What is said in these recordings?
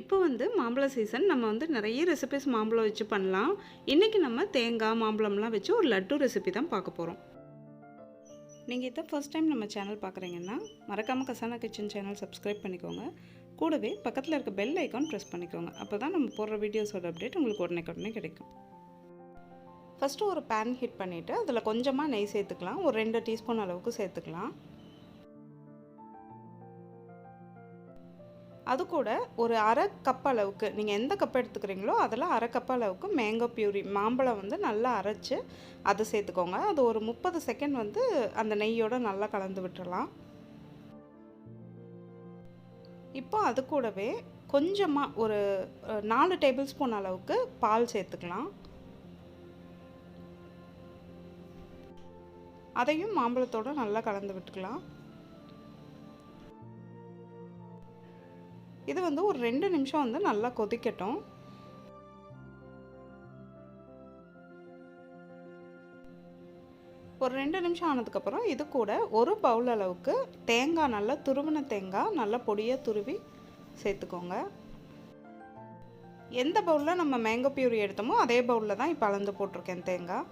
இப்போ மாம்பழ சீசன். நம்ம நிறைய ரெசிபிஸ் மாம்பழம் வச்சு பண்ணலாம். இன்றைக்கி நம்ம தேங்காய் மாம்பழம்லாம் வச்சு ஒரு லட்டு ரெசிபி தான் பார்க்க போகிறோம். நீங்கள் இதை ஃபர்ஸ்ட் டைம் நம்ம சேனல் பார்க்குறீங்கன்னா மறக்காமல் கசானா கிச்சன் சேனல் சப்ஸ்கிரைப் பண்ணிக்கோங்க. கூடவே பக்கத்தில் இருக்க பெல் ஐக்கான் ப்ரெஸ் பண்ணிக்கோங்க. அப்போ தான் நம்ம போடுற வீடியோஸோட அப்டேட் உங்களுக்கு உடனே கிடைக்கும். ஃபஸ்ட்டு ஒரு பேன் ஹீட் பண்ணிவிட்டு அதில் கொஞ்சமாக நெய் சேர்த்துக்கலாம். ஒரு 2 டீஸ்பூன் அளவுக்கு சேர்த்துக்கலாம். அது கூட ஒரு அரை கப் அளவுக்கு, நீங்கள் எந்த கப் எடுத்துக்கிறீங்களோ அதில் அரை கப் அளவுக்கு மேங்கோ பியூரி மாம்பழம் நல்லா அரைச்சி அதை சேர்த்துக்கோங்க. அது ஒரு 30 செகண்ட் அந்த நெய்யோடு நல்லா கலந்து விட்டுறலாம். இப்போ அது கூடவே கொஞ்சமாக ஒரு 4 டேபிள் ஸ்பூன் அளவுக்கு பால் சேர்த்துக்கலாம். அதையும் மாம்பழத்தோடு நல்லா கலந்து விட்டுக்கலாம். இது ஒரு 2 நிமிஷம் நல்லா கொதிக்கட்டும். ஒரு 2 நிமிஷம் ஆனதுக்கப்புறம் இது கூட ஒரு பவுல் அளவுக்கு தேங்காய், நல்லா துருவின தேங்காய் நல்லா பொடியாக துருவி சேர்த்துக்கோங்க. எந்த பவுலில் நம்ம மேங்கோ பியூரி எடுத்தோமோ அதே பவுலில் தான் இப்போ அளந்து போட்டிருக்கேன் தேங்காய்.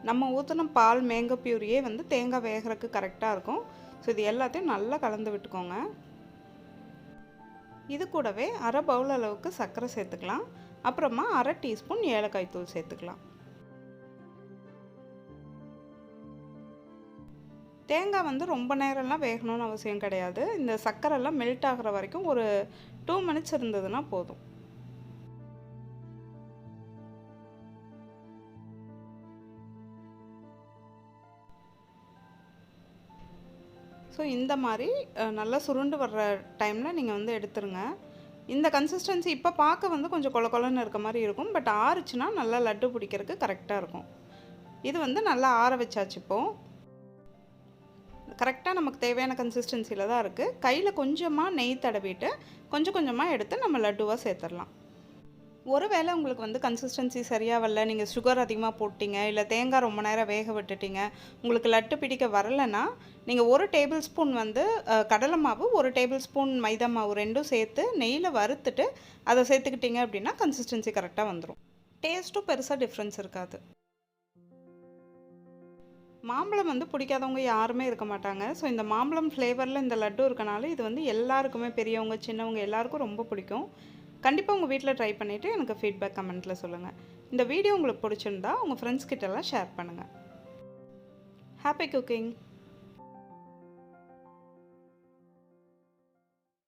நம்ம ஊற்றின பால் மேங்கோ பியூரியே தேங்காய் வேகிறதுக்கு கரெக்டாக இருக்கும். ஸோ இது எல்லாத்தையும் நல்லா கலந்து விட்டுக்கோங்க. இது கூடவே அரை பவுல் அளவுக்கு சர்க்கரை சேர்த்துக்கலாம். அப்புறமா அரை டீஸ்பூன் ஏலக்காய் தூள் சேர்த்துக்கலாம். தேங்காய் ரொம்ப நேரம்லாம் வேகணும்னு அவசியம் கிடையாது. இந்த சர்க்கரைலாம் மெல்ட் ஆகிற வரைக்கும் ஒரு 2 மினிட்ஸ் இருந்ததுன்னா போதும். ஸோ இந்த மாதிரி நல்லா சுருண்டு வர்ற டைமில் நீங்கள் எடுத்துருங்க. இந்த கன்சிஸ்டன்சி இப்போ பார்க்க கொஞ்சம் கொல கொலன்னு இருக்க மாதிரி இருக்கும். பட் ஆறுச்சுன்னா நல்லா லட்டு பிடிக்கிறதுக்கு கரெக்டாக இருக்கும். இது நல்லா ஆற வச்சாச்சு. இப்போது கரெக்டாக நமக்கு தேவையான கன்சிஸ்டன்சியில் தான் இருக்குது. கையில் கொஞ்சமாக நெய் தடவிட்டு கொஞ்சம் கொஞ்சமாக எடுத்து நம்ம லட்டுவாக சேர்த்துடலாம். ஒருவேளை உங்களுக்கு கன்சிஸ்டன்சி சரியாக வரல, நீங்கள் சுகர் அதிகமாக போட்டிங்க, இல்லை தேங்காய் ரொம்ப நேரம் வேக விட்டுட்டிங்க, உங்களுக்கு லட்டு பிடிக்க வரலைன்னா நீங்கள் 1 டேபிள் ஸ்பூன் கடலை மாவு, 1 டேபிள் ஸ்பூன் மைதா மாவு ரெண்டும் சேர்த்து நெய்யில் வறுத்துட்டு அதை சேர்த்துக்கிட்டிங்க அப்படின்னா கன்சிஸ்டன்சி கரெக்டாக வந்துடும். டேஸ்ட்டும் பெருசாக டிஃப்ரென்ஸ் இருக்காது. மாம்பழம் பிடிக்காதவங்க யாருமே இருக்க மாட்டாங்க. ஸோ இந்த மாம்பழம் ஃப்ளேவரில் இந்த லட்டு இருக்கனால இது எல்லாருக்குமே, பெரியவங்க சின்னவங்க எல்லாருக்கும் ரொம்ப பிடிக்கும். கண்டிப்பாக உங்கள் வீட்டில் ட்ரை பண்ணிவிட்டு எனக்கு ஃபீட்பேக் கமெண்ட்டில் சொல்லுங்கள். இந்த வீடியோ உங்களுக்கு பிடிச்சிருந்தா உங்கள் ஃப்ரெண்ட்ஸ் கிட்டலாம் ஷேர் பண்ணுங்கள். Happy cooking!